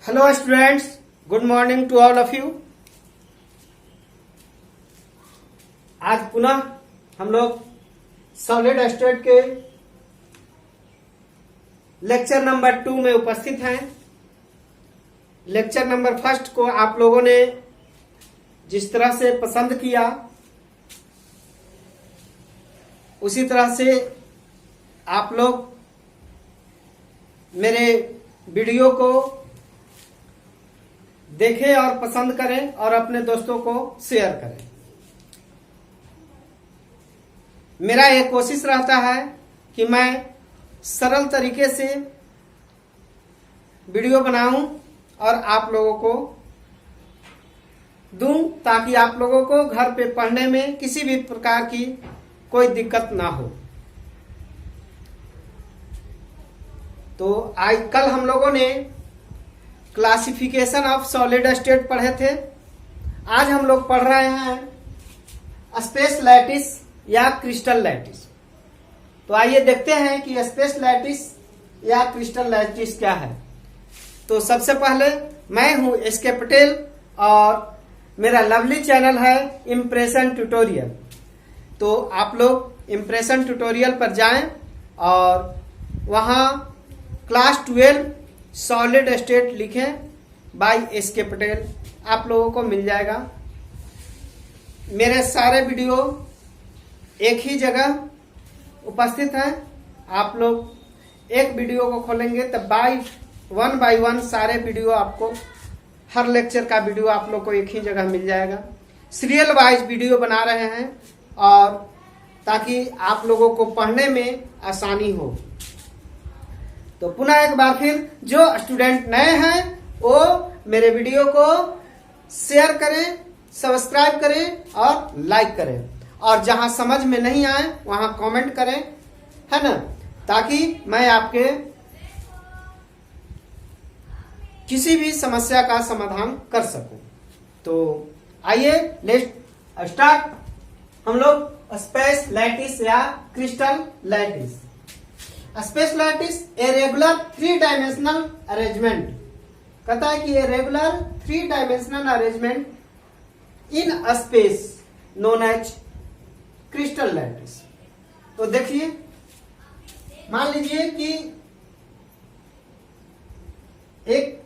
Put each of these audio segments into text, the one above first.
Hello students, good morning to all of you. आज पुनः हम लोग सॉलिड स्टेट के लेक्चर नंबर 2 में उपस्थित हैं। लेक्चर नंबर 1 को आप लोगों ने जिस तरह से पसंद किया उसी तरह से आप लोग मेरे वीडियो को देखें और पसंद करें और अपने दोस्तों को शेयर करें। मेरा ये कोशिश रहता है कि मैं सरल तरीके से वीडियो बनाऊं और आप लोगों को दूं ताकि आप लोगों को घर पे पढ़ने में किसी भी प्रकार की कोई दिक्कत ना हो। तो आज कल हम लोगों ने क्लासिफिकेशन ऑफ सॉलिड स्टेट पढ़े थे। आज हम लोग पढ़ रहे हैं स्पेस लैटिस या क्रिस्टल लैटिस। तो आइए देखते हैं कि स्पेस लैटिस या क्रिस्टल लैटिस क्या है। तो सबसे पहले मैं हूं एसके पटेल और मेरा लवली चैनल है इम्प्रेशन ट्यूटोरियल। तो आप लोग इम्प्रेशन ट्यूटोरियल पर जाएं और वहां क्लास 12 सॉलिड स्टेट लिखें बाय एसके पटेल, आप लोगों को मिल जाएगा। मेरे सारे वीडियो एक ही जगह उपस्थित हैं। आप लोग एक वीडियो को खोलेंगे तब वन बाय वन सारे वीडियो आपको, हर लेक्चर का वीडियो आप लोग को एक ही जगह मिल जाएगा। सीरियल वाइज वीडियो बना रहे हैं और ताकि आप लोगों को पढ़ने में आसानी हो। तो पुनः एक बार फिर जो स्टूडेंट नए हैं वो मेरे वीडियो को शेयर करें, सब्सक्राइब करें और लाइक करें, और जहां समझ में नहीं आए वहां कमेंट करें, है ना, ताकि मैं आपके किसी भी समस्या का समाधान कर सकूं। तो आइए लेट्स स्टार्ट। हम लोग स्पेस लैटिस या crystal lattice. Space lattice a regular 3 dimensional arrangement कहता है कि a regular 3 dimensional arrangement in space known as crystal lattice. तो देखिए, मान लीजिए कि एक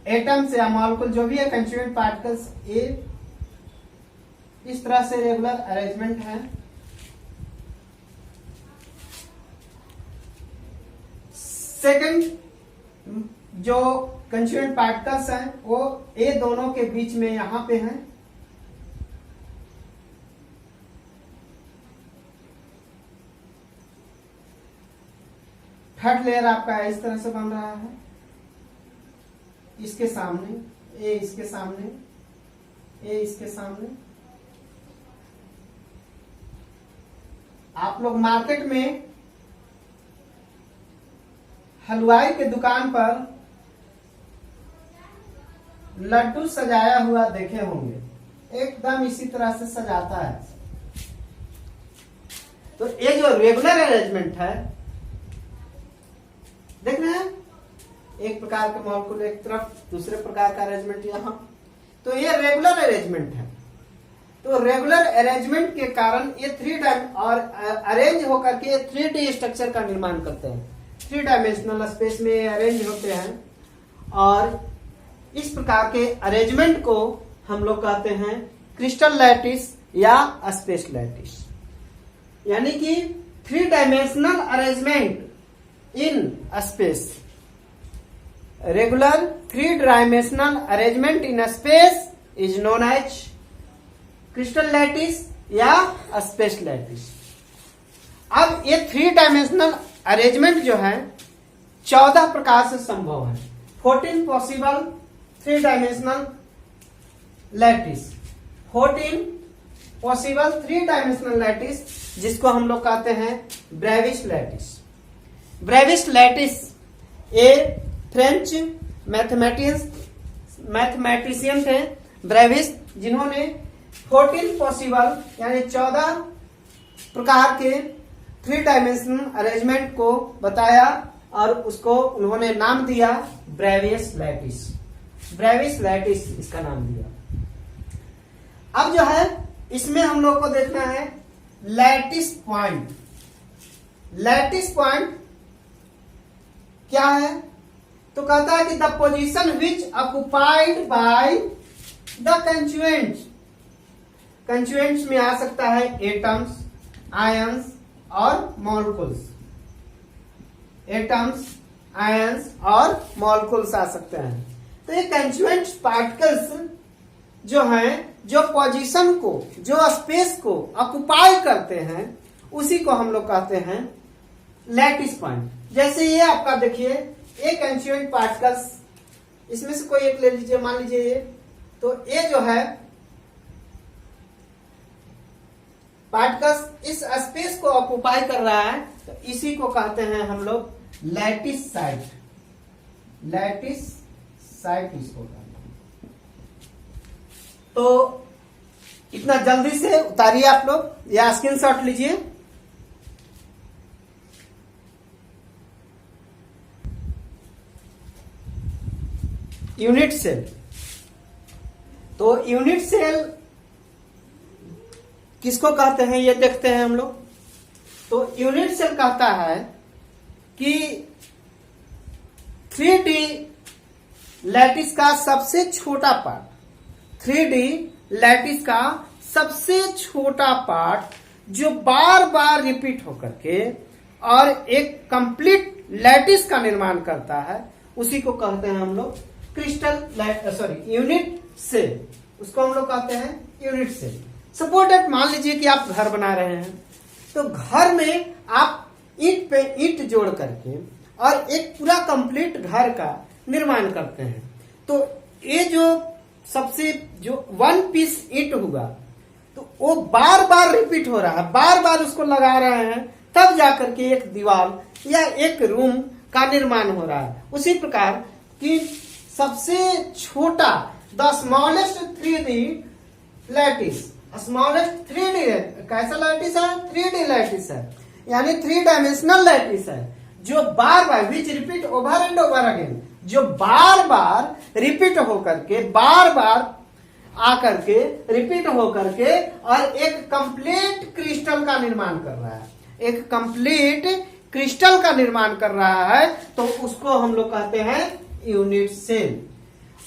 एटम्स या मॉलिक्यूल जो भी है कंस्टिट्यूएंट पार्टिकल्स ए इस तरह से रेगुलर अरेंजमेंट है। सेकंड जो कंस्टिट्यूएंट पार्टिकल्स हैं वो ए दोनों के बीच में यहां पे हैं। थर्ड लेयर आपका इस तरह से बन रहा है, इसके सामने ए, इसके सामने ए, इसके सामने। आप लोग मार्केट में हलवाई के दुकान पर लड्डू सजाया हुआ देखे होंगे, एकदम इसी तरह से सजाता है। तो ये जो रेगुलर अरेंजमेंट है, देख रहे हैं, एक प्रकार के मॉलिक्यूल एक तरफ, दूसरे प्रकार का अरेंजमेंट यहां। तो ये रेगुलर अरेंजमेंट है। तो रेगुलर अरेंजमेंट के कारण ये 3 और अरेंज होकर के 3D स्ट्रक्चर का निर्माण करते हैं। 3 डायमेंशनल स्पेस में अरेंज होते हैं और इस प्रकार के अरेंजमेंट को हम लोग कहते हैं क्रिस्टल लैटिस या स्पेस लैटिस। यानी कि 3 dimensional arrangement in space. Regular 3 dimensional arrangement in space is known as crystal lattice या स्पेस लैटिस। अब ये 3 डायमेंशनल अरेंजमेंट जो है 14 प्रकार से संभव है। 14 possible 3 dimensional lattice. 14 possible 3 dimensional lattice, जिसको हम लोग कहते हैं ब्रेविस लैटिस। ब्रेविस लैटिस ए फ्रेंच मैथमेटिशियन थे ब्रेविस, जिन्होंने 14 पॉसिबल यानी 14 प्रकार के 3 डायमेंशनल अरेंजमेंट को बताया और उसको उन्होंने नाम दिया ब्रेवियस लैटिस। ब्रेविस लैटिस इसका नाम दिया। अब जो है इसमें हम लोग को देखना है लैटिस पॉइंट। लैटिस पॉइंट क्या है? तो कहता है कि the position which occupied by the constituents. Constituents में आ सकता है एटम्स, आयंस और मॉलिक्यूल्स। एटम्स, आयंस और मॉलिक्यूल्स आ सकते हैं। तो ये कंस्टिट्यूएंट्स पार्टिकल्स जो हैं, जो पोजीशन को, जो स्पेस को ऑक्युपाई करते हैं, उसी को हम लोग कहते हैं लैटिस पॉइंट। जैसे ये आपका देखिए एक कंस्टिट्यूएंट पार्टिकल्स, इसमें से कोई एक ले लीजिए, मान लीजिए ये, तो ये जो है पार्टिकल्स इस स्पेस को ऑक्युपाई कर रहा है, तो इसी को कहते हैं हम लोग लैटिस साइट। लैटिस साइट इसको कहते हैं। तो इतना जल्दी से उतारिए आप लोग या स्क्रीनशॉट लीजिए। Unit cell. तो यूनिट सेल किसको कहते हैं ये देखते हैं हम लोग। तो यूनिट सेल कहता है कि 3D लैटिस का सबसे छोटा पार्ट, 3D लैटिस का सबसे छोटा पार्ट जो बार बार रिपीट होकर के और एक कंप्लीट लैटिस का निर्माण करता है, उसी को कहते हैं हम लोग यूनिट सेल। उसको हम लोग कहते हैं यूनिट सेल। सपोज दैट मान लीजिए कि आप घर बना रहे हैं, तो घर में आप ईंट पे ईंट जोड़ करके और एक पूरा कंप्लीट घर का निर्माण करते हैं। तो ये जो सबसे जो वन पीस ईंट हुआ, तो वो बार बार रिपीट हो रहा है, बार बार उसको लगा रहे हैं, तब जाकर के एक दीवार या एक रूम का निर्माण हो रहा है। उसी प्रकार कि सबसे छोटा the smallest 3D lattice, smallest 3D कैसा लैटिस है? 3D लैटिस है, यानी 3 डायमेंशनल लैटिस है, जो बार बार which repeat over and over again, जो बार बार रिपीट होकर के, बार बार आकर के रिपीट होकर के और एक कंप्लीट क्रिस्टल का निर्माण कर रहा है, एक कंप्लीट क्रिस्टल का निर्माण कर रहा है, तो उसको हम लोग कहते हैं यूनिट सेल।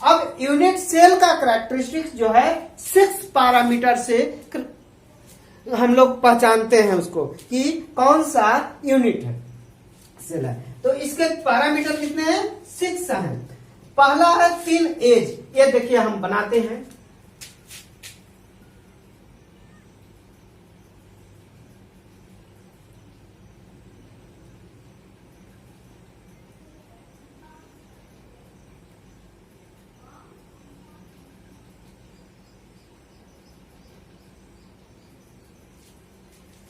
अब यूनिट सेल का कैरेक्टरिस्टिक्स जो है 6 पैरामीटर से हम लोग पहचानते हैं उसको कि कौन सा यूनिट है, सेल है। तो इसके पैरामीटर कितने हैं? 6 हैं। पहला है 3 एज। ये देखिए हम बनाते हैं,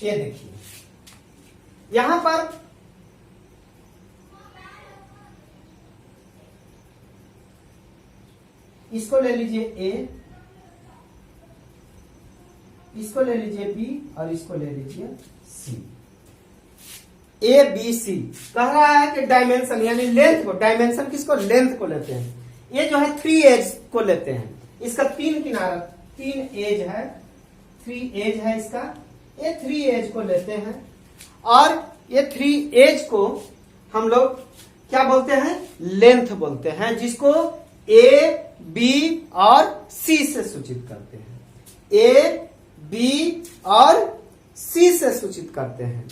ये देखिए यहां पर इसको ले लीजिए ए, इसको ले लीजिए बी और इसको ले लीजिए सी। ए बी सी कह रहा है कि डायमेंशन यानी लेंथ को, डायमेंशन किसको? लेंथ को लेते हैं। ये जो है 3 एज को लेते हैं, इसका 3 किनारा, 3 एज है, 3 एज है इसका, ये 3 एज को लेते हैं और ये 3 एज को हम लोग क्या बोलते हैं? लेंथ बोलते हैं, जिसको ए बी और सी से सूचित करते हैं। ए बी और सी से सूचित करते हैं।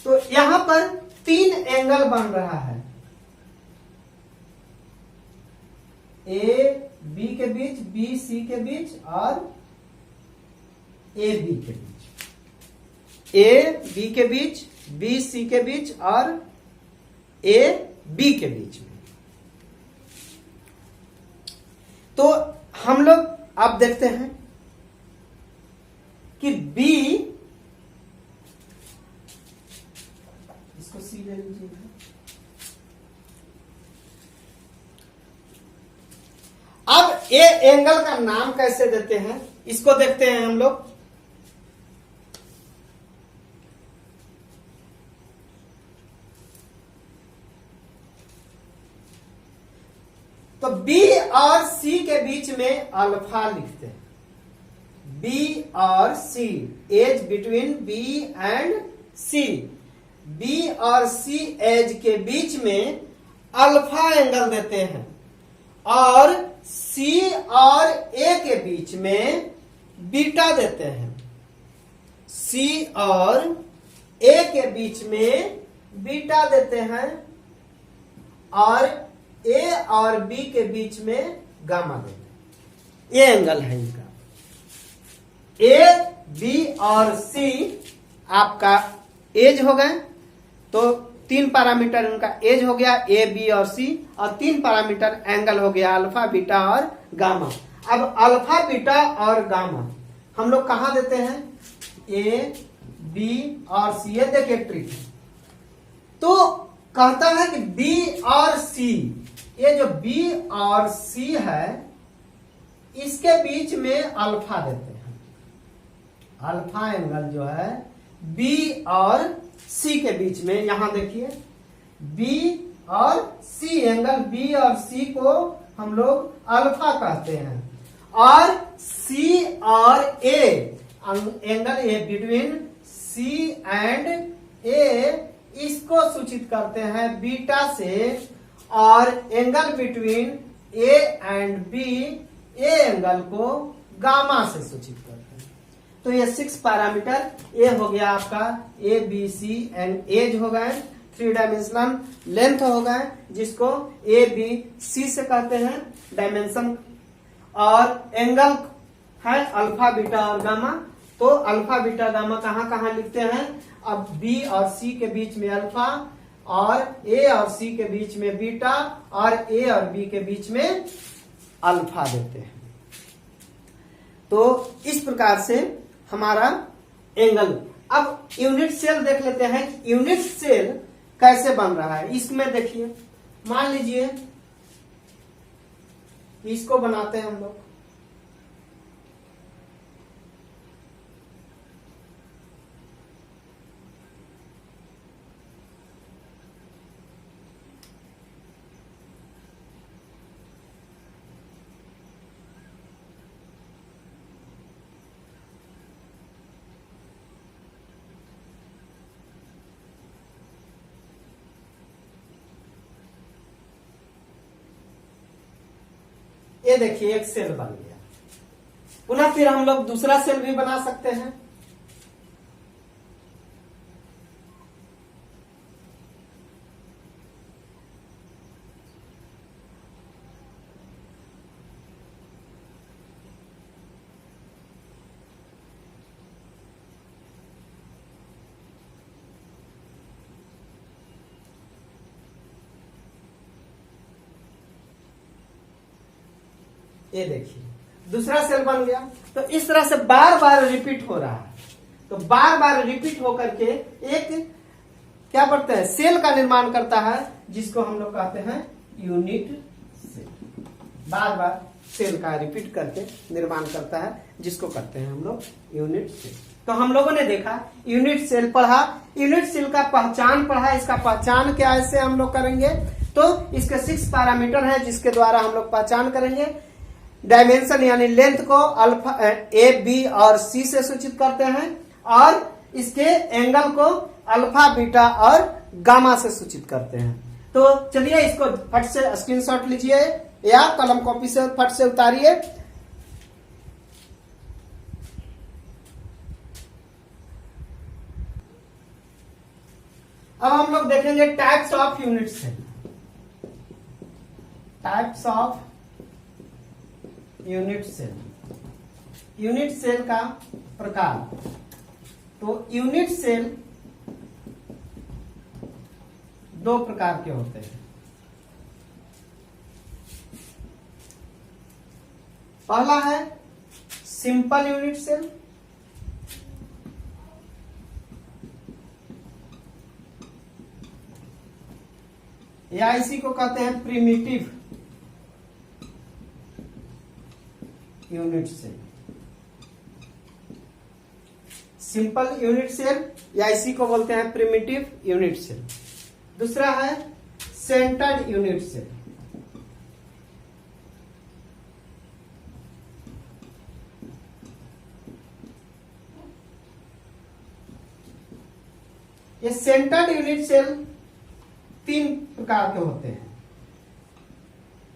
तो यहां पर 3 एंगल बन रहा है, ए बी के बीच, बी सी के बीच और ए बी के बीच, ए बी के बीच, बी सी के बीच और ए बी के बीच में। तो हम लोग अब देखते हैं कि बी, इसको सी ले लीजिए, अब ए एंगल का नाम कैसे देते हैं इसको देखते हैं हम लोग। तो तो बी और सी के बीच में अल्फा लिखते हैं। बी और C, edge between B and C, B और सी एज के बीच में अल्फा एंगल देते हैं, और सी और ए के बीच में बीटा देते हैं। सी और ए के बीच में बीटा देते हैं, और ए और बी के बीच में गामा देते हैं। ये एंगल है इनका। ए, बी और सी आपका एज हो गए, तो 3 पैरामीटर उनका एज हो गया, ए, बी और सी, और 3 पैरामीटर एंगल हो गया, अल्फा, बीटा और गामा। अब अल्फा, बीटा और गामा हम लोग कहां देते हैं? ए, बी और सी। ये देखिए ट्रिक। तो कहता है कि बी और सी, ये जो बी और सी है इसके बीच में अल्फा देते हैं। अल्फा एंगल जो है बी और सी के बीच में, यहां देखिए बी और सी एंगल, बी और सी को हम लोग अल्फा कहते हैं, और सी और A angle, A between C and A, इसको सूचित करते हैं बीटा से, और angle between A and B, A angle को गामा से सूचित करते हैं। तो ये 6 पैरामीटर, ए हो गया आपका, ए, बी, सी एंड एज हो गए, 3 डायमेंशनल लेंथ हो गए, जिसको ए, बी, सी से कहते हैं डायमेंशन, और एंगल है अल्फा, बीटा और गामा। तो अल्फा, बीटा, गामा कहां कहां लिखते हैं? अब बी और सी के बीच में अल्फा, और ए और सी के बीच में बीटा, और ए और बी के बीच में अल्फा देते हैं। तो इस प्रकार से हमारा एंगल। अब यूनिट सेल देख लेते हैं कि यूनिट सेल कैसे बन रहा है। इसमें देखिए, मान लीजिए इसको बनाते हैं हम लोग, ये देखिए एक सेल बन गया। पुनः फिर हम लोग दूसरा सेल भी बना सकते हैं। ये देखिए दूसरा सेल बन गया। तो इस तरह से बार बार रिपीट हो रहा है। तो बार बार रिपीट होकर के एक क्या पड़ता है, सेल का निर्माण करता है, जिसको हम लोग कहते हैं यूनिट सेल। बार बार सेल का रिपीट करके निर्माण करता है, जिसको कहते हैं हम लोग यूनिट सेल। तो हम लोगों ने देखा यूनिट सेल पढ़ा, यूनिट सेल का पहचान पढ़ा। इसका पहचान क्या ऐसे हम लोग करेंगे? तो इसके 6 पैरामीटर है, जिसके द्वारा हम लोग पहचान करेंगे। डायमेंशन यानी लेंथ को अल्फा, ए, बी और सी से सूचित करते हैं, और इसके एंगल को अल्फा, बीटा और गामा से सूचित करते हैं। तो चलिए इसको फट से स्क्रीनशॉट लीजिए या कलम कॉपी से फट से उतारिए। अब हम लोग देखेंगे types of unit cell. Types of unit cell. Unit cell का प्रकार। तो यूनिट सेल 2 प्रकार के होते हैं। पहला है सिंपल यूनिट सेल, या इसी को कहते हैं primitive unit cell. Simple unit cell या इसी को बोलते हैं प्रिमिटिव यूनिट सेल। दूसरा है सेंटर्ड यूनिट सेल। ये सेंटर्ड यूनिट सेल 3 प्रकार के होते हैं।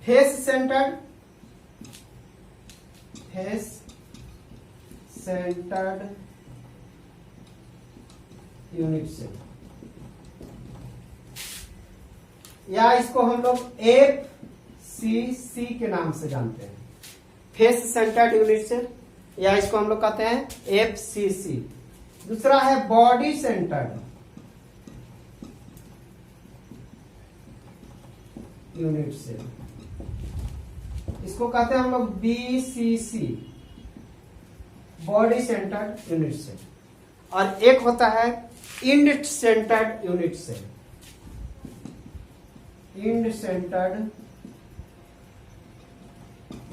फेस सेंटर्ड यूनिट सेल, या इसको हम लोग FCC के नाम से जानते हैं, फेस सेंटर्ड यूनिट सेल, या इसको हम लोग कहते हैं FCC। दूसरा है बॉडी सेंटर्ड यूनिट सेल, इसको कहते हैं हम लोग BCC, body centred unit cell. और एक होता है end centred unit cell, end centred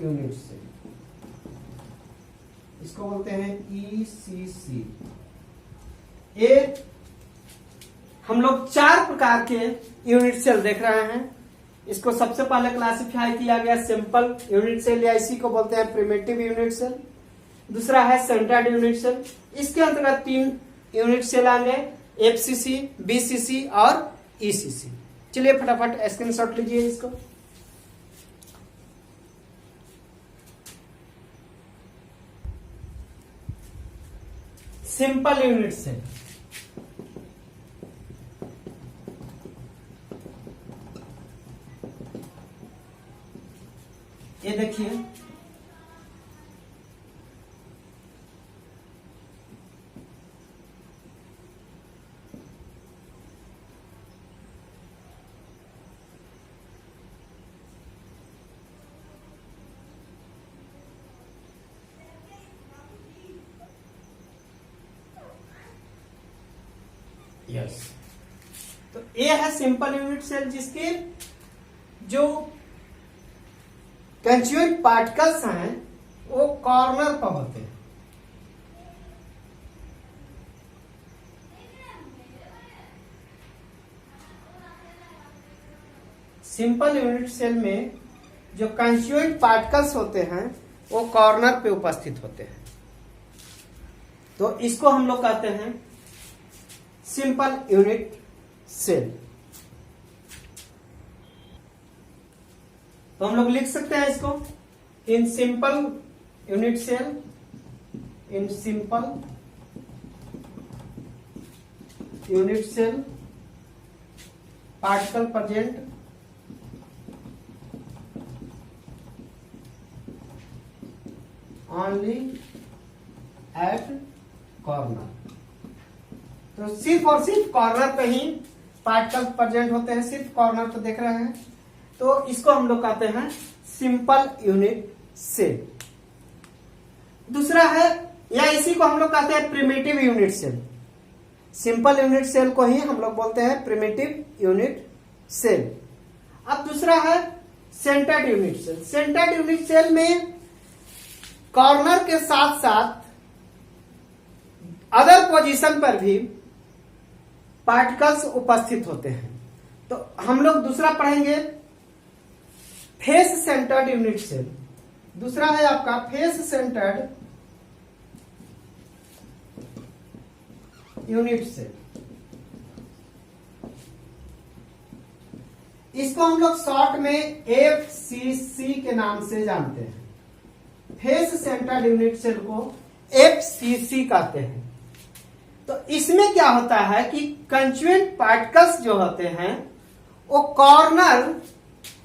unit cell, इसको बोलते हैं ECC। ये हम लोग 4 प्रकार के यूनिट सेल देख रहे हैं। इसको सबसे पहले क्लासिफाई किया गया सिंपल यूनिट सेल, या इसी को बोलते हैं प्रिमिटिव यूनिट सेल। दूसरा है सेंटर्ड यूनिट सेल, इसके अंतर्गत 3 यूनिट सेल आएंगे, FCC, BCC और ECC। चलिए फटाफट स्क्रीनशॉट लीजिए इसको। सिंपल यूनिट सेल, ये देखिए यस। तो ये है सिंपल यूनिट सेल, जिसके जो कंस्टिट्यूएंट पार्टिकल्स हैं वो कॉर्नर पर होते हैं। सिंपल यूनिट सेल में जो कंस्टिट्यूएंट पार्टिकल्स होते हैं वो कॉर्नर पे उपस्थित होते हैं, तो इसको हम लोग कहते हैं सिंपल यूनिट सेल। तो हम लोग लिख सकते हैं इसको, in simple unit cell, in simple unit cell particle present only at corner. तो सिर्फ और सिर्फ कॉर्नर पे ही पार्टिकल प्रेजेंट होते हैं, सिर्फ कॉर्नर पे देख रहे हैं, तो इसको हम लोग कहते हैं सिंपल यूनिट सेल। दूसरा है, या इसी को हम लोग कहते हैं primitive unit cell. Simple unit cell को ही हम लोग बोलते हैं प्रिमिटिव यूनिट सेल। अब दूसरा है centred unit cell. Centred unit cell में कॉर्नर के साथ साथ अदर पोजीशन पर भी पार्टिकल्स उपस्थित होते हैं। तो हम लोग दूसरा पढ़ेंगे फेस सेंटर्ड यूनिट सेल। दूसरा है आपका फेस सेंटर्ड यूनिट सेल। इसको हम लोग शॉर्ट में FCC के नाम से जानते हैं। फेस सेंटर्ड यूनिट सेल को FCC कहते हैं। तो इसमें क्या होता है कि कंस्टिट्यूएंट पार्टिकल्स जो होते हैं वो कॉर्नर,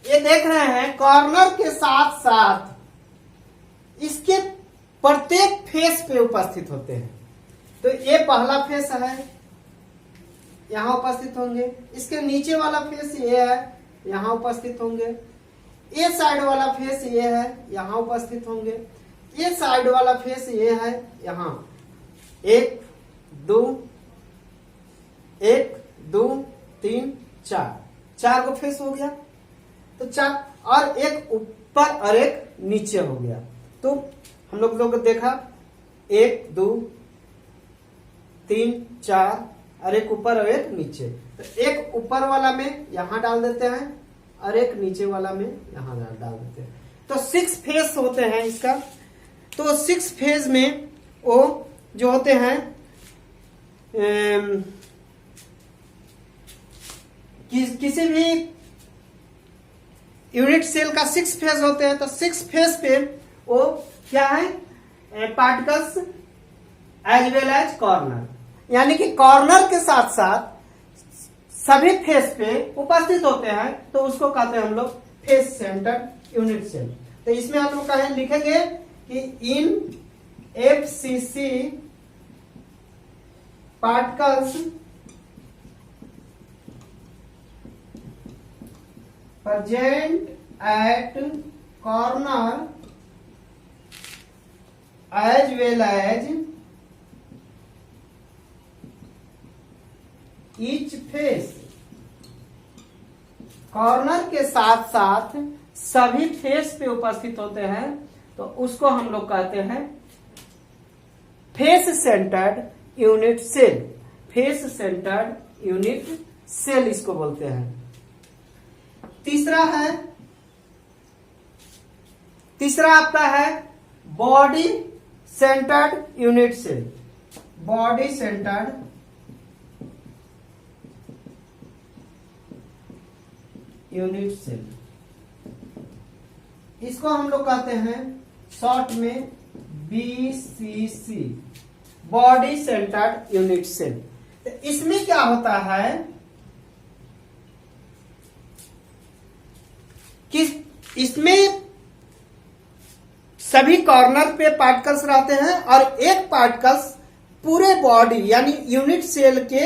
ये देख रहे हैं, कॉर्नर के साथ साथ इसके प्रत्येक फेस पे उपस्थित होते हैं। तो ये पहला फेस है, यहां उपस्थित होंगे। इसके नीचे वाला फेस ये है, यहां उपस्थित होंगे। ये साइड वाला फेस ये है, यहां उपस्थित होंगे। ये साइड वाला फेस ये है, यहां। 1 2 1 2 3 4, 4 को फेस हो गया। तो 4, और एक ऊपर और एक नीचे हो गया। तो हम लोग देखा 1 2 3 4, और एक ऊपर और एक नीचे। तो एक ऊपर वाला में यहां डाल देते हैं और एक नीचे वाला में यहां डाल देते हैं। तो 6 फेस होते हैं इसका। तो 6 फेज में वो जो होते हैं किसी भी यूनिट सेल का 6 फेज होते हैं, तो 6 फेज पे वो क्या है, particles as well as corner, यानी कि कॉर्नर के साथ साथ सभी फेस पे उपस्थित होते हैं, तो उसको कहते हैं हम लोग फेस सेंटर्ड यूनिट सेल। तो इसमें हम लोग कहें लिखेंगे कि इन FCC particles present at corner as well as each face, corner के साथ साथ सभी फेस पे उपस्थित होते हैं, तो उसको हम लोग कहते हैं face centred unit cell. Face centred unit cell इसको बोलते हैं। तीसरा आपका है body centred unit cell. Body centred unit cell, इसको हम लोग कहते हैं शॉर्ट में BCC, body centred unit cell. तो इसमें क्या होता है कि इसमें सभी कॉर्नर पे पार्टिकल्स रहते हैं और एक पार्टिकल्स पूरे बॉडी यानी यूनिट सेल के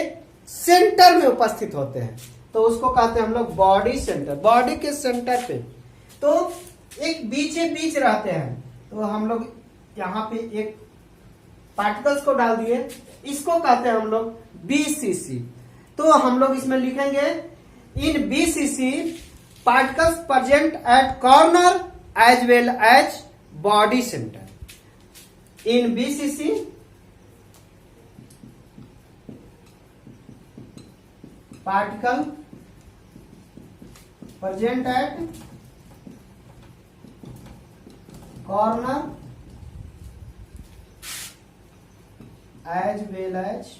सेंटर में उपस्थित होते हैं, तो उसको कहते हैं हम लोग बॉडी सेंटर। बॉडी के सेंटर पे तो एक बीच रहते हैं, तो हम लोग यहां पे एक पार्टिकल्स को डाल दिए, इसको कहते हैं हम लोग BCC। तो हम लोग इसमें लिखेंगे इन BCC particles present at corner as well as body center. In BCC, particle present at corner as well as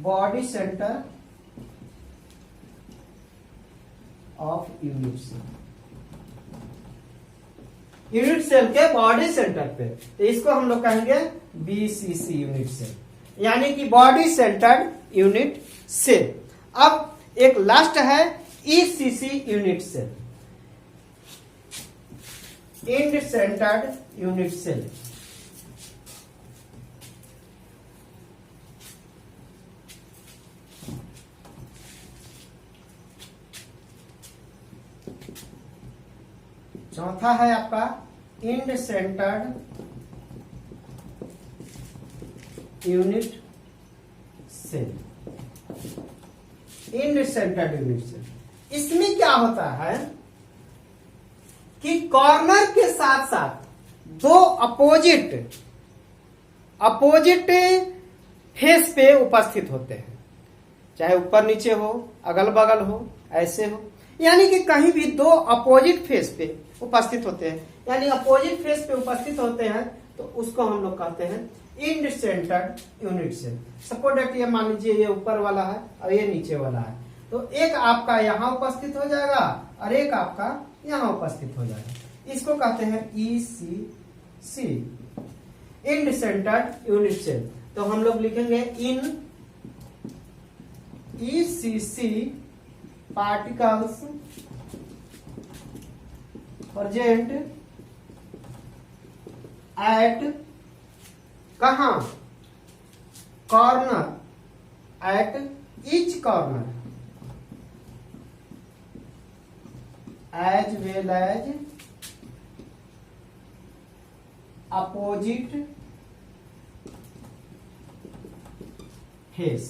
body center of unit cell. Unit cell के बॉडी सेंटर पे, तो इसको हम लोग कहेंगे BCC यूनिट सेल, यानी कि body centred unit cell. अब एक लास्ट है ECC unit cell, end centred unit cell. चौथा है आपका end centred unit cell. End centred unit cell, इसमें क्या होता है कि कॉर्नर के साथ साथ दो अपोजिट फेस पे उपस्थित होते हैं, चाहे ऊपर नीचे हो, अगल बगल हो, ऐसे हो, यानी कि कहीं भी दो अपोजिट फेस पे उपस्थित होते हैं, यानी अपोजिट फेस पे उपस्थित होते हैं, तो उसको हम लोग कहते हैं end centred unit cell. Suppose that ये मान लीजिए ये ऊपर वाला है और ये नीचे वाला है, तो एक आपका यहां उपस्थित हो जाएगा और एक आपका यहां उपस्थित हो जाएगा, इसको कहते हैं ECC, end centred unit cell. तो हम लोग लिखेंगे in ECC particles present at कहां, corner, at each corner as well as opposite face.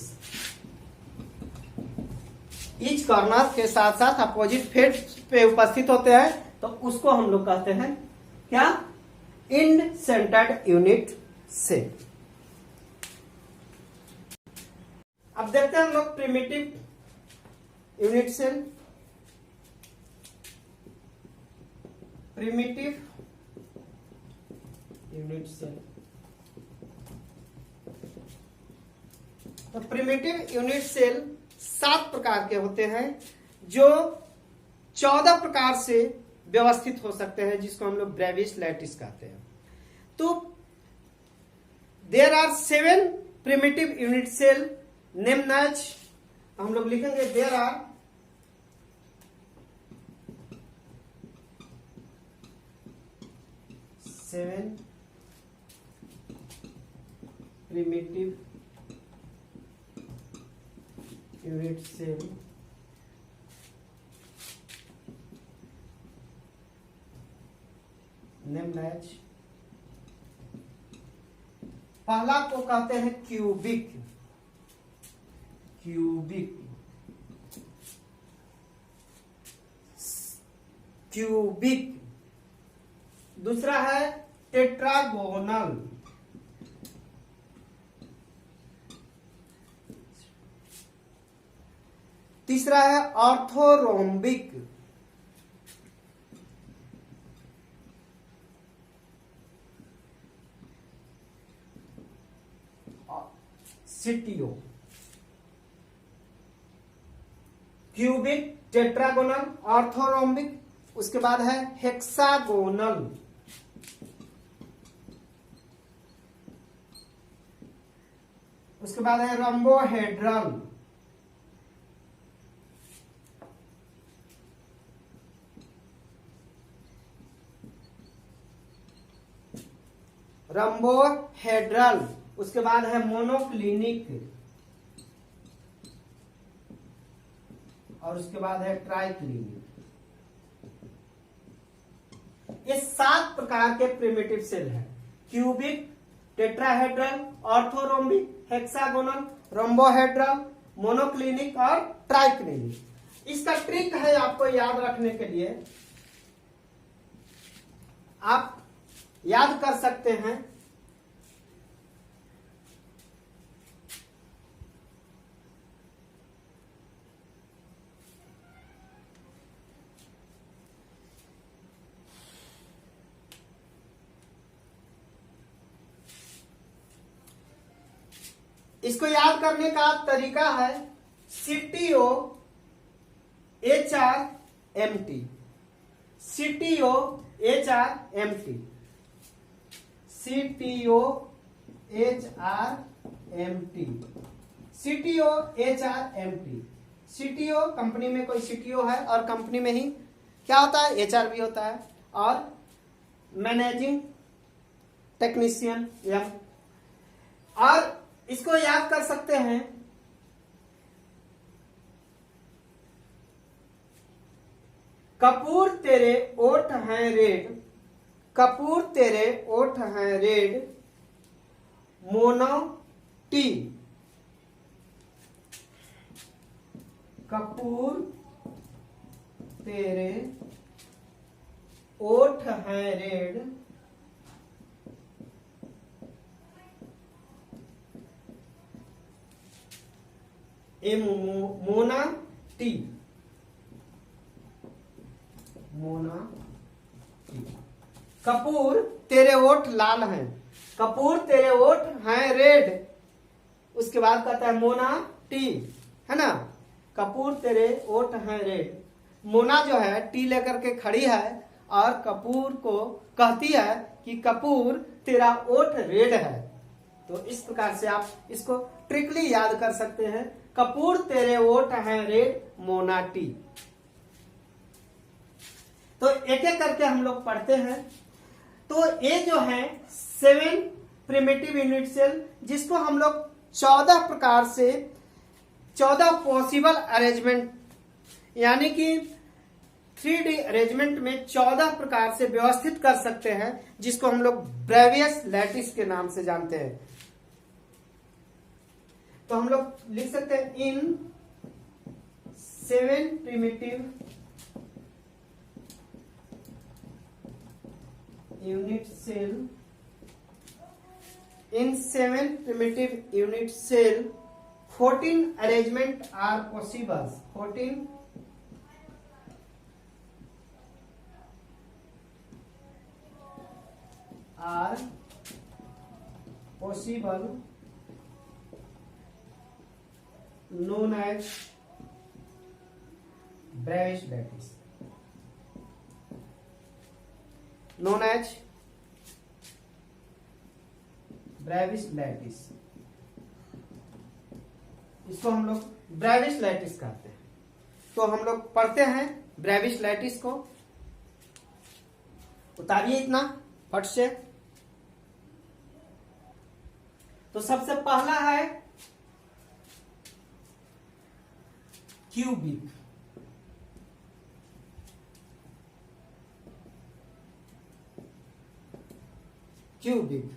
Each corner के साथ साथ अपोजिट फेस पे उपस्थित होते हैं, तो उसको हम लोग कहते हैं क्या, इंड सेंटर्ड यूनिट सेल। अब देखते हैं हम लोग primitive unit cell. Primitive unit cell तो प्रिमिटिव यूनिट सेल 7 प्रकार के होते हैं जो 14 प्रकार से व्यवस्थित हो सकते हैं, जिसको हम लोग ब्रेवियस लैटिस कहते हैं। तो there are 7 primitive unit cell name as, हम लोग लिखेंगे there are 7 primitive unit cell named as, पहला को कहते हैं क्यूबिक, दूसरा है टेट्रागोनल, तीसरा है ऑर्थोरोम्बिक, सिटियो। क्यूबिक, टेट्रागोनल, ऑर्थोरोम्बिक, उसके बाद है हेक्सागोनल, उसके बाद है रंबोहेड्रल, उसके बाद है मोनोक्लिनिक, और उसके बाद है ट्राइक्लिनिक। ये 7 प्रकार के प्रिमिटिव सेल हैं। Cubic, tetrahedral, orthorhombic, hexagonal, rhombohedral, monoclinic और ट्राइक्लिनिक। इसका ट्रिक है आपको याद रखने के लिए, आप याद कर सकते हैं इसको याद करने का तरीका है CTO HRMT, CTO HRMT, CTO HRMT, CTO HRMT। CTO company में कोई CTO है और कंपनी में ही क्या होता है, HR भी होता है, और मैनेजिंग टेक्नीशियन एम। और इसको याद कर सकते हैं कपूर तेरे ओठ हैं रेड, कपूर तेरे ओठ हैं रेड, मोनो टी, कपूर तेरे ओठ हैं red, Mona T, Mona T. Kapoor तेरे ओठ लाल हैं, कपूर तेरे ओठ हैं रेड, उसके बाद कहता है मोना टी, है ना। कपूर तेरे ओठ हैं रेड, मोना जो है टी लेकर के खड़ी है और कपूर को कहती है कि कपूर तेरा ओठ रेड है। तो इस प्रकार से आप इसको ट्रिकली याद कर सकते हैं, कपूर तेरे ओठ हैं रेड, मोना टी। तो एक एक करके हम लोग पढ़ते हैं। तो ये जो है 7 प्रिमिटिव यूनिट सेल, जिसको हम लोग 14 प्रकार से 14 पॉसिबल अरेंजमेंट, यानी कि 3D अरेंजमेंट में 14 प्रकार से व्यवस्थित कर सकते हैं, जिसको हम लोग ब्रेवियस लैटिस के नाम से जानते हैं। तो हम लोग लिख सकते हैं इन 7 primitive unit cell, in 7 primitive unit cell 14 arrangement are possible, 14 are possible known as Bravish lattice. Known as Bravish lattice. इसको हम लोग ब्रेविश लैटिस कहते हैं। तो हम लोग पढ़ते हैं ब्रेविश लैटिस को। उतारिए इतना फट से। तो सबसे पहला है क्यूबिक। क्यूबिक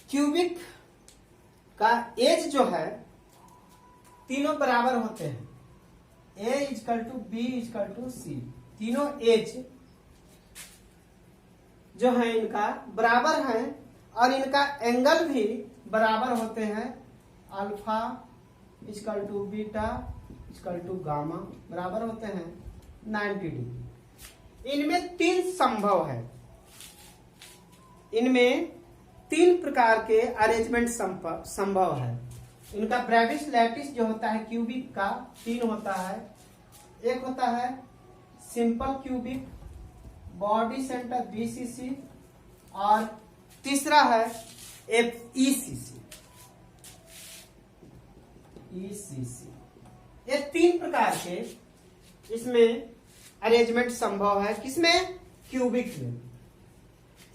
क्यूबिक का एज जो है तीनों बराबर होते हैं। A equal to B equal to C. तीनों एज जो है इनका बराबर है और इनका एंगल भी बराबर होते हैं। Alpha equal to beta equal to gamma बराबर होते हैं 90 डिग्री। इनमें तीन संभव है। इनमें तीन प्रकार के अरेंजमेंट संभव है। इनका ब्रेविश लैटिस जो होता है क्यूबिक का तीन होता है। एक होता है simple cubic, body centre BCC, और तीसरा है ईसीसी। ये तीन प्रकार के इसमें अरेंजमेंट संभव है। किसमें? क्यूबिक में।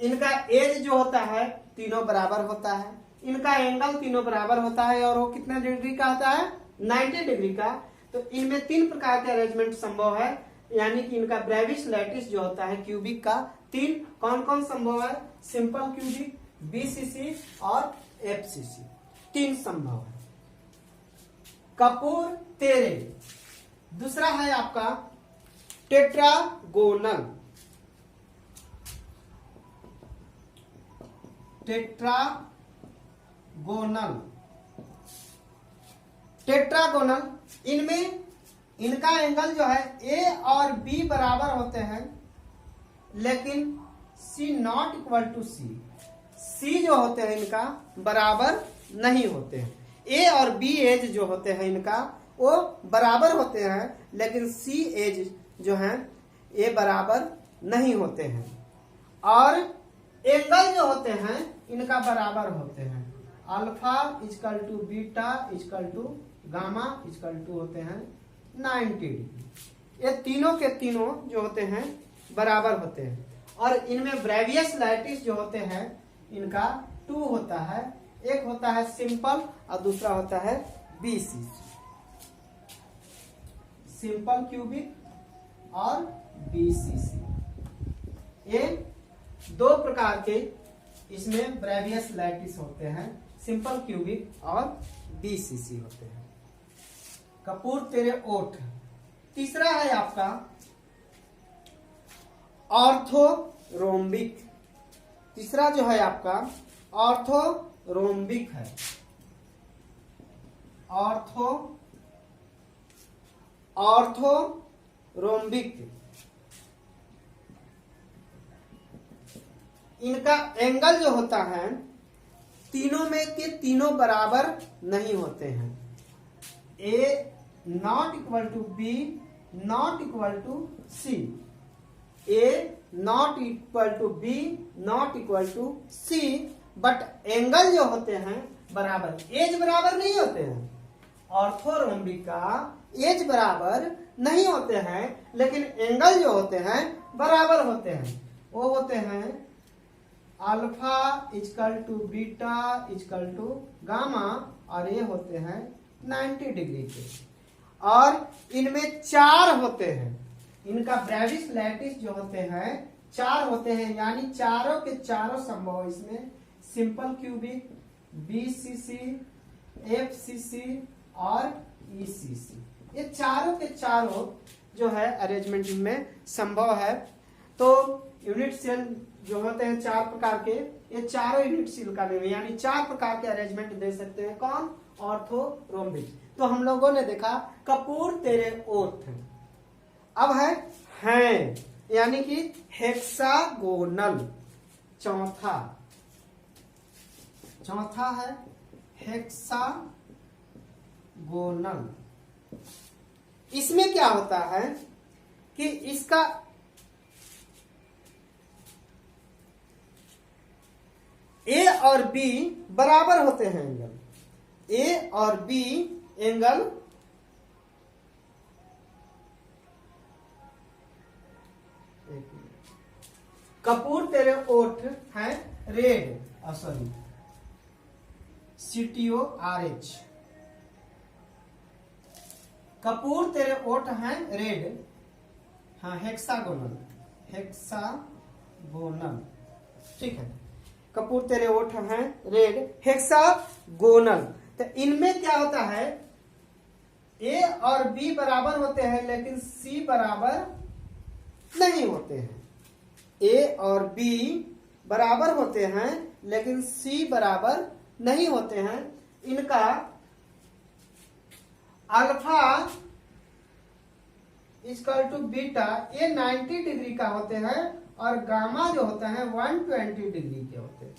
इनका एज जो होता है तीनों बराबर होता है। इनका एंगल तीनों बराबर होता है और वो कितने डिग्री का होता है? 90 डिग्री का। तो इनमें तीन प्रकार के अरेंजमेंट संभव है। यानी कि इनका ब्रेविश लैटिस जो होता है क्यूबिक का तीन कौन कौन संभव है? सिंपल क्यूबिक, बीसीसी और एफसीसी। तीन संभव है। कपूर तेरे। दूसरा है आपका टेट्रागोनल। टेट्रागोनल इनमें इनका एंगल जो है ए और बी बराबर होते हैं, लेकिन सी नॉट इक्वल टू सी। सी जो होते हैं इनका बराबर नहीं होते हैं। ए और बी एज जो होते हैं इनका वो बराबर होते हैं, लेकिन सी एज जो है ए बराबर नहीं होते हैं। और एंगल जो होते हैं इनका बराबर होते हैं। Alpha equal to beta equal to gamma equal to होते हैं 90 डिग्री। ये तीनों के तीनों जो होते हैं बराबर होते हैं। और इनमें ब्रेवियस लैटिस जो होते हैं इनका 2 होता है। एक होता है सिंपल और दूसरा होता है बीसीसी। सिंपल क्यूबिक और बीसीसी, ये दो प्रकार के इसमें ब्रेवियस लैटिस होते हैं। सिंपल क्यूबिक और बीसीसी होते हैं। कपूर तेरे ओठ। तीसरा है आपका ऑर्थोरोम्बिक। तीसरा जो है आपका ऑर्थोरोम्बिक है। ऑर्थोरोम्बिक इनका एंगल जो होता है तीनों में के तीनों बराबर नहीं होते हैं। A not equal to B not equal to C. A not equal to B not equal to C, but angle जो होते हैं बराबर, एज बराबर नहीं होते हैं। ऑर्थोरोम्बिक का एज बराबर नहीं होते हैं, लेकिन एंगल जो होते हैं बराबर होते हैं। वो होते हैं alpha equal to beta equal to gamma, और ये होते हैं 90 डिग्री के। और इनमें 4 होते हैं। इनका ब्रेविश लैटिस जो होते हैं 4 होते हैं, यानी चारों के चारों संभव इसमें। सिंपल क्यूबिक, बीसीसी, एफसीसी और ईसीसी, ये चारों के चारों जो है अरेंजमेंट में संभव है। तो यूनिट सेल जो होते हैं 4 प्रकार के, ये चारों यूनिट सेल का नेम, यानी 4 प्रकार के अरेंजमेंट दे सकते हैं। कौन? ऑर्थोरोम्बिक। तो हम लोगों ने देखा कपूर तेरे ओठ। अब है यानी कि हेक्सागोनल। चौथा है हेक्सागोनल। हेक्सागोनल। इसमें क्या होता है कि इसका ए और बी बराबर होते हैं एंगल, ए और बी एंगल कपूर तेरे ओठ है रेड, सॉरी CTORH, कपूर तेरे ओठ हैं रेड, हाँ हेक्सागोनल, हेक्सागोनल, ठीक है, कपूर तेरे ओठ हैं रेड हेक्सागोनल। तो इनमें क्या होता है, ए और बी बराबर होते हैं लेकिन सी बराबर नहीं होते हैं, ए और बी बराबर होते हैं लेकिन सी बराबर नहीं होते हैं। इनका अल्फा इक्वल टू बीटा ये 90 डिग्री का होते हैं और गामा जो होता है 120 डिग्री के होते हैं।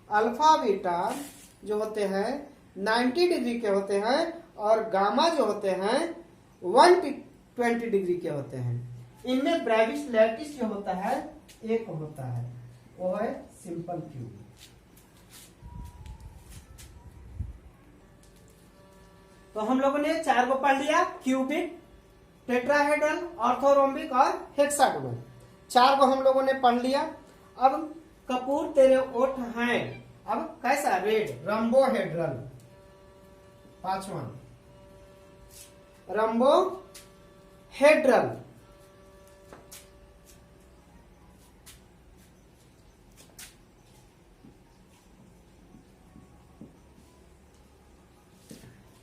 अल्फा बीटा जो होते हैं 90 डिग्री के होते हैं और गामा जो होते हैं 120 डिग्री के होते हैं। इनमें ब्रेविस लैटिस जो होता है एक होता है, वो है सिंपल क्यूब। तो हम लोगों ने 4 को पढ़ लिया, क्यूबिक, टेट्राहेड्रल, ऑर्थोरोम्बिक और हेक्सागोनल, 4 को हम लोगों ने पढ़ लिया। अब कपूर तेरे ओठ हैं, अब कैसा, रेड, रंबोहेड्रल, 5वां रंबोहेड्रल,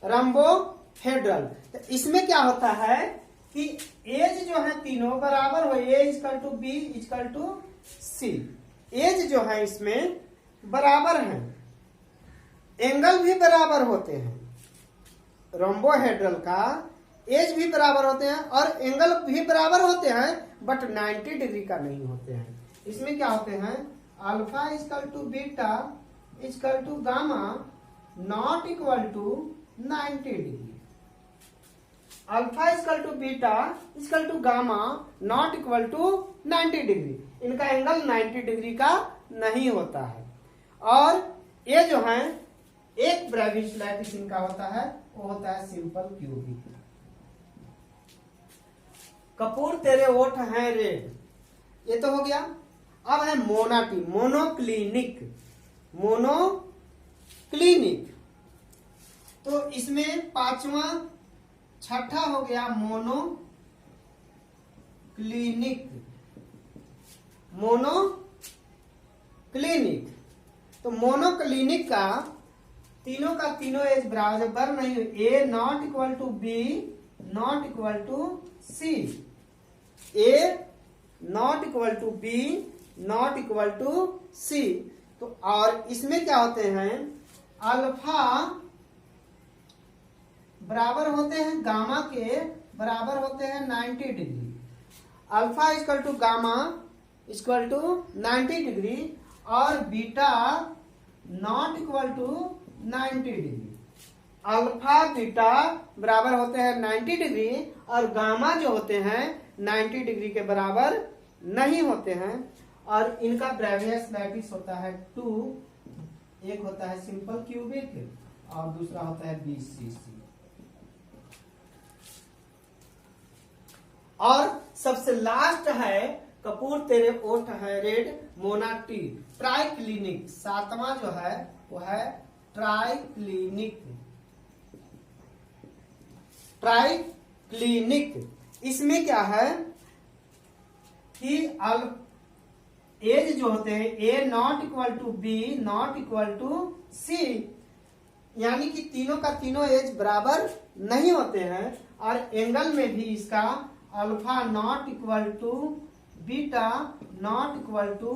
रंबोहेड्रल। तो इसमें क्या होता है कि एज जो है तीनों बराबर हो, A equal to B equal to C, edge जो है इसमें बराबर है, एंगल भी बराबर होते हैं, रंबोहेड्रल का एज भी बराबर होते हैं और एंगल भी बराबर होते हैं, बट 90 डिग्री का नहीं होते हैं। इसमें क्या होते हैं, alpha equal to beta equal to gamma not equal to 90 degree, alpha equal to beta equal to gamma not equal to 90 degree. इनका एंगल 90 डिग्री का नहीं होता है। और ये जो है एक ब्रेविस लैटिस इनका होता है, वो होता है सिंपल क्यूबिक। कपूर तेरे ओठ हैं रेड, ये तो हो गया। अब है मोनाटी, मोनोक्लिनिक, मोनोक्लिनिक। तो इसमें 5वां 6ठा हो गया मोनोक्लिनिक, मोनोक्लिनिक। तो मोनोक्लिनिक का तीनों एज बराबर नहीं, A not equal to B not equal to C, A not equal to B not equal to C. तो और इसमें क्या होते हैं, अल्फा बराबर होते हैं गामा के बराबर होते हैं 90 degree, alpha equal to gamma equal to 90 degree और beta not equal to 90 degree. Alpha beta बराबर होते हैं 90 डिग्री और गामा जो होते हैं 90 डिग्री के बराबर नहीं होते हैं। और इनका ब्रेवियस लैटिस होता है 2, एक होता है सिंपल क्यूबिक और दूसरा होता है BCC। और सबसे लास्ट है कपूर तेरे ओठ है रेड, मोनाटी, ट्राइक्लिनिक, 7वां जो है वो है ट्राइक्लिनिक, ट्राइक्लिनिक। इसमें क्या है कि एज जो होते हैं A not equal to B not equal to C, यानी कि तीनों का तीनों एज बराबर नहीं होते हैं। और एंगल में भी इसका alpha not equal to beta not equal to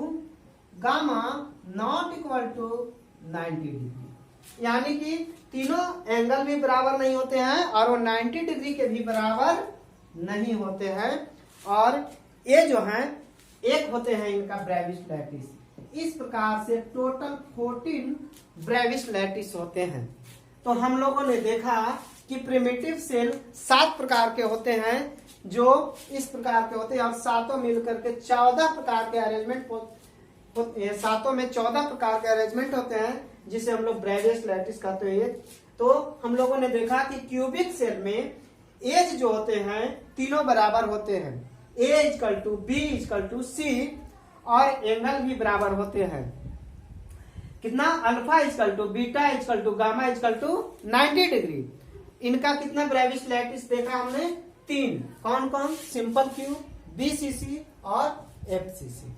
gamma not equal to 90 degree, यानी कि तीनों एंगल भी बराबर नहीं होते हैं और वो 90 डिग्री के भी बराबर नहीं होते हैं। और ये जो है एक होते हैं इनका ब्रेविस लैटिस। इस प्रकार से टोटल 14 ब्रेविस लैटिस होते हैं। तो हम लोगों ने देखा कि कि प्रिमिटिव सेल 7 प्रकार के होते हैं, जो इस प्रकार के होते हैं, और सातों मिलकर के 14 प्रकार के अरेंजमेंट सातों में 14 प्रकार के अरेंजमेंट होते हैं, जिसे हम लोग ब्रेवियस लैटिस कहते हैं। तो हम लोगों ने देखा कि क्यूबिक सेल में एज जो होते हैं तीनों बराबर होते हैं, A equal to B equal to C, और एंगल भी बराबर होते हैं। कितना? Alpha equal to beta equal to gamma equal to 90 degree. इनका कितना ब्रेवियस लैटिस देखा हमने? 3। कौन कौन? सिंपल क्यूब, बीसीसी और एफसीसी।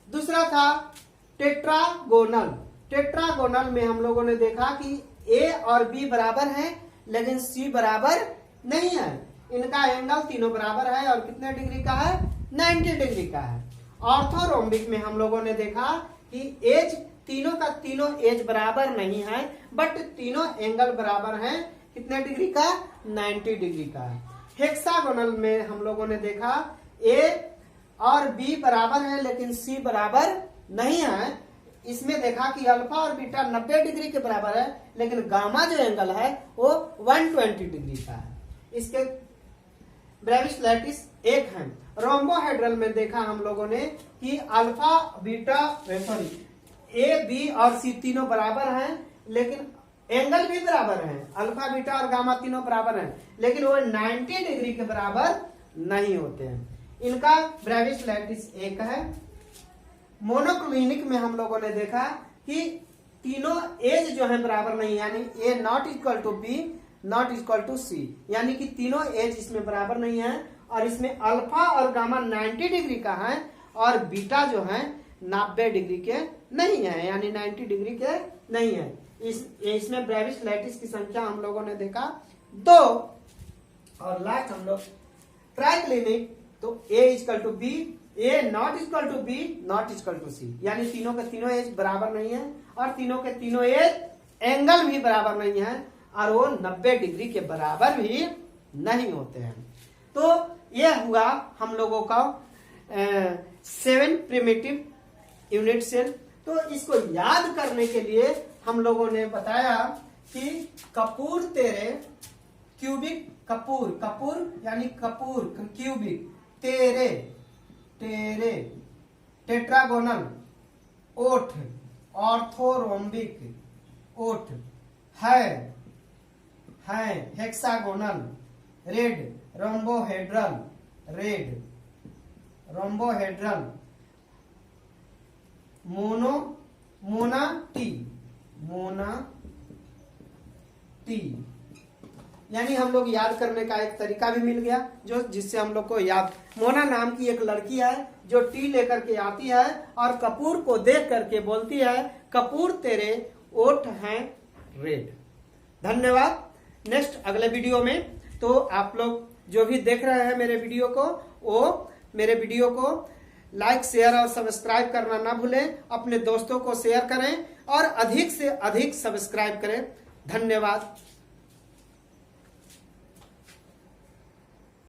दूसरा था टेट्रागोनल। टेट्रागोनल में हम लोगों ने देखा कि ए और बी बराबर है, लेकिन सी बराबर नहीं है। इनका एंगल तीनों बराबर है और कितने डिग्री का है? 90 डिग्री का है। ऑर्थोरोम्बिक में हम लोगों ने देखा कि एज तीनों का तीनों एज बराबर नहीं है, बट तीनों एंगल बराबर हैं। कितने डिग्री का? 90 डिग्री का है। हेक्सागोनल में हम लोगों ने देखा ए और बी बराबर है, लेकिन सी बराबर नहीं है। इसमें देखा कि अल्फा और बीटा 90 डिग्री के बराबर है, लेकिन गामा जो एंगल है वो 120 डिग्री का है। इसके ब्रेवियस लैटिस 1 है। रोम्बोहेड्रल में देखा हम लोगों ने कि अल्फा बीटा ए बी और सी तीनों बराबर हैं, लेकिन एंगल भी बराबर है। अल्फा बीटा और गामा तीनों बराबर हैं, लेकिन वो 90 डिग्री के बराबर नहीं होते हैं। इनका ब्रेवियस लैटिस 1 है। मोनोक्लिनिक में हम लोगों ने देखा कि तीनों एज जो है बराबर नहीं, यानी A not equal to B not equal to C, यानी कि तीनों एज इसमें बराबर नहीं है। और इसमें अल्फा और गामा 90 डिग्री का है, और बीटा जो है 90 डिग्री के नहीं है, यानी 90 डिग्री के नहीं है। इसमें ब्रेवियस लैटिस की संख्या हम लोगों ने देखा 2। और लास्ट हम लोग ट्राइक्लिनिक, तो A equal to B, A not equal to B not equal to C, यानी तीनों के तीनों एज बराबर नहीं है, और तीनों के तीनों एज एंगल भी बराबर नहीं है, और वो 90 डिग्री के बराबर भी नहीं होते हैं। तो ये हुआ हम लोगों का 7 प्रिमिटिव यूनिट सेल। तो इसको याद करने के लिए हम लोगों ने बताया कि कपूर तेरे क्यूबिक, कपूर कपूर यानी कपूर क्यूबिक, तेरे तेरे टेट्रागोनल, ओठ ऑर्थोरोम्बिक, ओठ है hexagonal, red rhombohedral, red rhombohedral, Mona T, यानी हम लोग याद करने का एक तरीका भी मिल गया, जो जिससे हम लोग को याद। मोना नाम की एक लड़की है जो टी लेकर के आती है और कपूर को देख करके बोलती है, कपूर तेरे ओठ हैं रेड। धन्यवाद। नेक्स्ट अगले वीडियो में तो आप लोग जो भी देख रहे हैं मेरे वीडियो को, वो मेरे वीडियो को लाइक शेयर और सब्सक्राइब करना ना भूलें। अपने दोस्तों को शेयर करें और अधिक से अधिक सब्सक्राइब करें। धन्यवाद।